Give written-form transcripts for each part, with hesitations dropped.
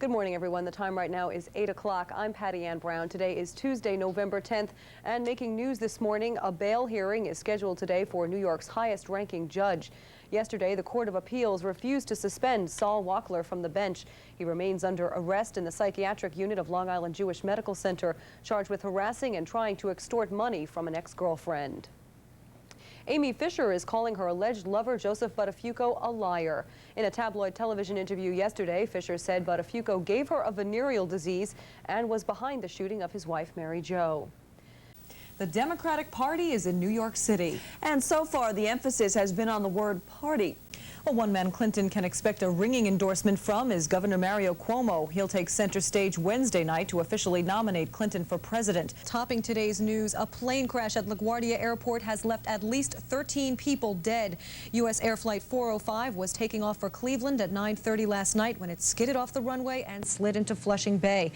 Good morning, everyone. The time right now is 8 o'clock. I'm Patti Ann Browne. Today is Tuesday, November 10th, and making news this morning, a bail hearing is scheduled today for New York's highest-ranking judge. Yesterday, the Court of Appeals refused to suspend Saul Wackler from the bench. He remains under arrest in the psychiatric unit of Long Island Jewish Medical Center, charged with harassing and trying to extort money from an ex-girlfriend. Amy Fisher is calling her alleged lover, Joseph Buttafuoco, a liar. In a tabloid television interview yesterday, Fisher said Buttafuoco gave her a venereal disease and was behind the shooting of his wife, Mary Jo. The Democratic Party is in New York City. And so far, the emphasis has been on the word party. Well, one man Clinton can expect a ringing endorsement from is Governor Mario Cuomo. He'll take center stage Wednesday night to officially nominate Clinton for president. Topping today's news, a plane crash at LaGuardia Airport has left at least 13 people dead. U.S. Air Flight 405 was taking off for Cleveland at 9:30 last night when it skidded off the runway and slid into Flushing Bay.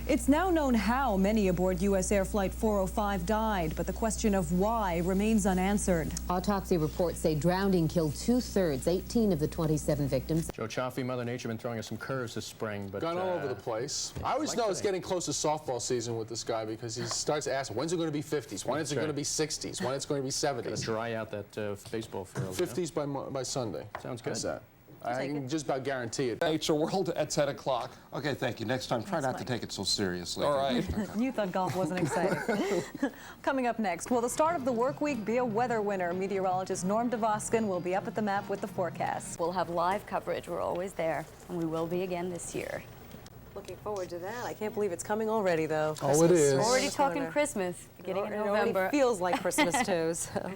It's now known how many aboard U.S. Air Flight 405 died, but the question of why remains unanswered. Autopsy reports say drowning killed two-thirds, 18 of the 27 victims. Joe Chaffee, Mother Nature, been throwing us some curves this spring, but gone all over the place. I always know it's getting close to softball season with this guy because he starts asking, when's it going to be 50s? When is it going to be 60s? When it's going to be 70s? Got to dry out that baseball field. 50s by Sunday. Sounds good. How's that? I can just about guarantee it. Nature World at 10 o'clock. Okay, thank you. Next time, try not to take it so seriously. All right. You thought golf wasn't exciting. Coming up next, will the start of the work week be a weather winner? Meteorologist Norm DeVoskin will be up at the map with the forecast. We'll have live coverage. We're always there, and we will be again this year. Looking forward to that. I can't believe it's coming already, though. Oh, it is. Already talking Christmas, beginning in November. It already feels like Christmas, too. So.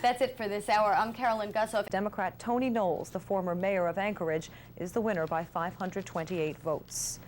That's it for this hour. I'm Carolyn Gussoff. Democrat Tony Knowles, the former mayor of Anchorage, is the winner by 528 votes.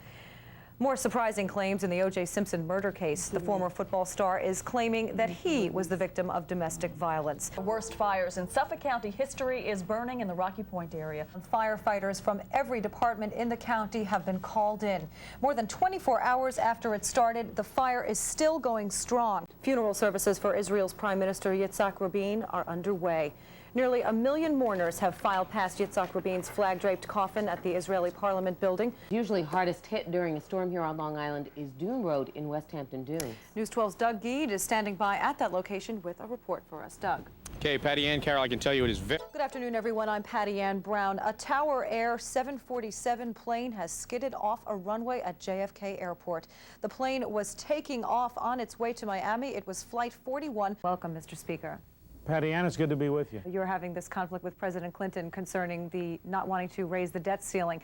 More surprising claims in the O.J. Simpson murder case. The former football star is claiming that he was the victim of domestic violence. The worst fires in Suffolk County history is burning in the Rocky Point area. Firefighters from every department in the county have been called in. More than 24 hours after it started, the fire is still going strong. Funeral services for Israel's Prime Minister Yitzhak Rabin are underway. Nearly 1 million mourners have filed past Yitzhak Rabin's flag-draped coffin at the Israeli Parliament building. Usually hardest hit during a storm here on Long Island is Dune Road in West Hampton Dunes. News 12's Doug Geed is standing by at that location with a report for us. Doug. Okay, Patti Ann, Carol, I can tell you it is very... Good afternoon, everyone. I'm Patti Ann Browne. A Tower Air 747 plane has skidded off a runway at JFK Airport. The plane was taking off on its way to Miami. It was Flight 41. Welcome, Mr. Speaker. Patti Ann, it's good to be with you. You're having this conflict with President Clinton concerning the not wanting to raise the debt ceiling.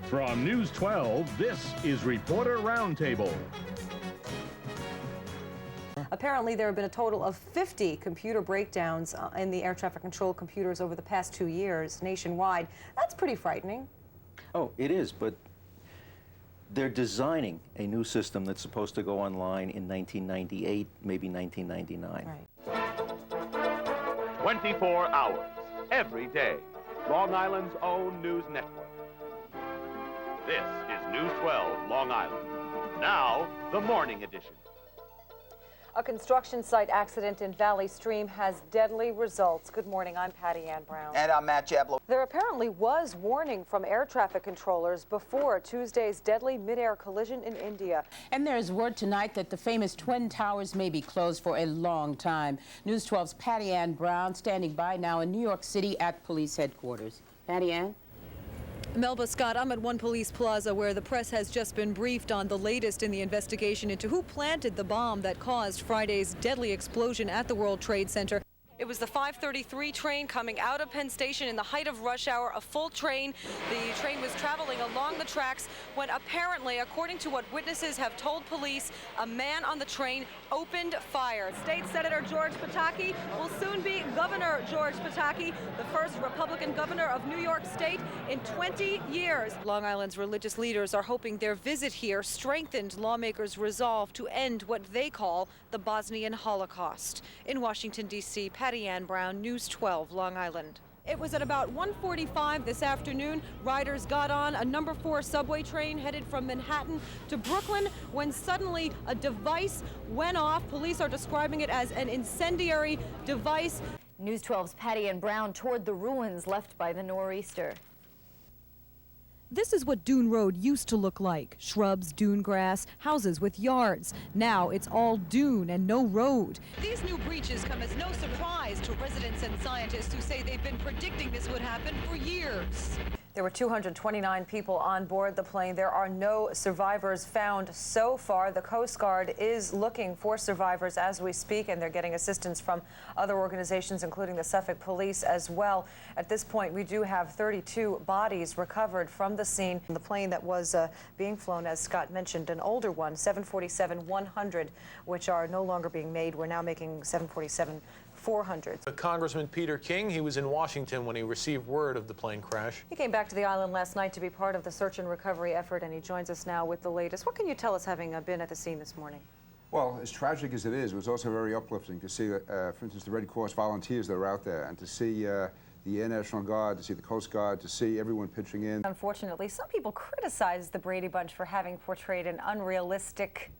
From News 12, this is Reporter Roundtable. Apparently, there have been a total of 50 computer breakdowns in the air traffic control computers over the past 2 years nationwide. That's pretty frightening. Oh, it is, but they're designing a new system that's supposed to go online in 1998, maybe 1999. Right. 24 hours, every day. Long Island's own news network. This is News 12 Long Island. Now, the morning edition. A construction site accident in Valley Stream has deadly results. Good morning, I'm Patti Ann Browne. And I'm Matt Jablow. There apparently was warning from air traffic controllers before Tuesday's deadly mid-air collision in India. And there's word tonight that the famous Twin Towers may be closed for a long time. News 12's Patti Ann Browne standing by now in New York City at police headquarters. Patti Ann? Melba Scott, I'm at One Police Plaza where the press has just been briefed on the latest in the investigation into who planted the bomb that caused Friday's deadly explosion at the World Trade Center. It was the 5:33 train coming out of Penn Station in the height of rush hour, a full train. The train was traveling along the tracks when apparently, according to what witnesses have told police, a man on the train opened fire. State Senator George Pataki will soon be Governor George Pataki, the first Republican governor of New York State in 20 years. Long Island's religious leaders are hoping their visit here strengthened lawmakers' resolve to end what they call the Bosnian Holocaust. In Washington, D.C., Patti Ann Browne, News 12, Long Island. It was at about 1:45 this afternoon. Riders got on a number 4 subway train headed from Manhattan to Brooklyn when suddenly a device went off. Police are describing it as an incendiary device. News 12's Patti Ann Browne toured the ruins left by the nor'easter. This is what Dune Road used to look like. Shrubs, dune grass, houses with yards. Now it's all dune and no road. These new breaches come as no surprise to residents and scientists who say they've been predicting this would happen for years. There were 229 people on board the plane. There are no survivors found so far. The Coast Guard is looking for survivors as we speak, and they're getting assistance from other organizations, including the Suffolk Police as well. At this point, we do have 32 bodies recovered from the scene. The plane that was being flown, as Scott mentioned, an older one, 747-100, which are no longer being made. We're now making 747-400. Congressman Peter King, he was in Washington when he received word of the plane crash. He came back to the island last night to be part of the search and recovery effort, and he joins us now with the latest. What can you tell us, having been at the scene this morning? Well, as tragic as it is, it was also very uplifting to see, for instance, the Red Cross volunteers that are out there, and to see the Air National Guard, to see the Coast Guard, to see everyone pitching in. Unfortunately, some people criticize the Brady Bunch for having portrayed an unrealistic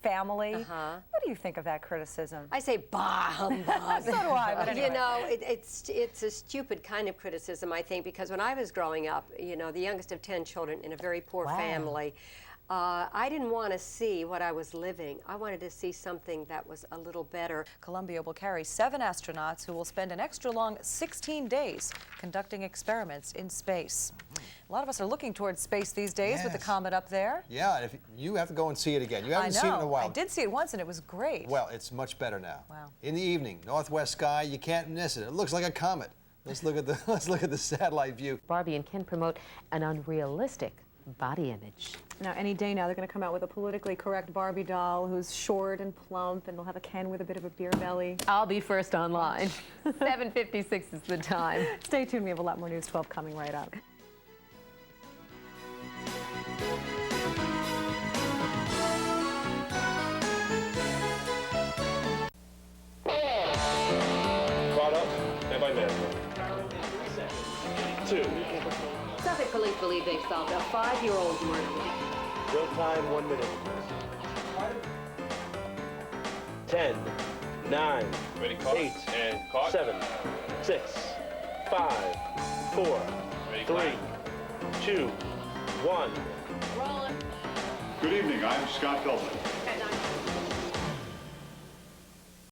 family. What do you think of that criticism? I say, bah, humbug. So do I, but anyway. You know, it's a stupid kind of criticism, I think, because when I was growing up, you know, the youngest of 10 children in a very poor family, I didn't want to see what I was living. I wanted to see something that was a little better. Columbia will carry 7 astronauts who will spend an extra long 16 days conducting experiments in space. A lot of us are looking towards space these days with the comet up there. Yeah, if you have to go and see it again. You haven't seen it in a while. I did see it once and it was great. Well, it's much better now. Wow. In the evening, northwest sky, you can't miss it. It looks like a comet. Let's look at the satellite view. Barbie and Ken promote an unrealistic body image. Now, any day now, they're going to come out with a politically correct Barbie doll who's short and plump, and they'll have a Ken with a bit of a beer belly. I'll be first online. 7:56 is the time. Stay tuned. We have a lot more News 12 coming right up. Caught up. Stand by man. 2. Suffolk police believe they've solved a 5-year-old murder. Real time, 1 minute. 10, 9, 8, and caught. 7, 6, 5, 4, 3, 2, 1. Good evening, I'm Scott Feldman.